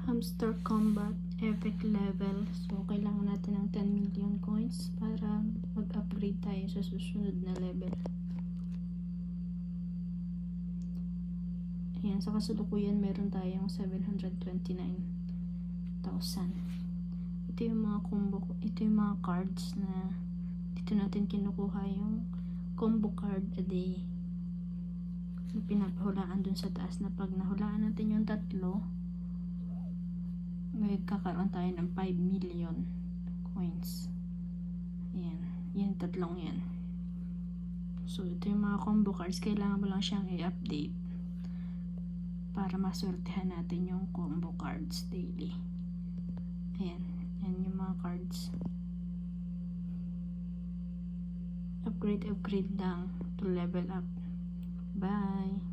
Hamster Combat Epic Level. So, kailangan natin ng 10 million coins para mag-upgrade tayo sa susunod na level. Ayan, sa kasalukuyan meron tayong 729,000. Ito yung mga combo, ito yung mga cards na dito natin kinukuha yung combo card a day. Pinaghulaan dun sa taas na pag nahulaan natin yung tatlo, magkakaroon tayo ng 5 million coins. Ayan, yan tatlong yan. So, ito yung mga combo cards. Kailangan mo lang siyang i-update para maswertehan natin yung combo cards daily. Ayan, yan yung mga cards. Upgrade lang to level up. Bye!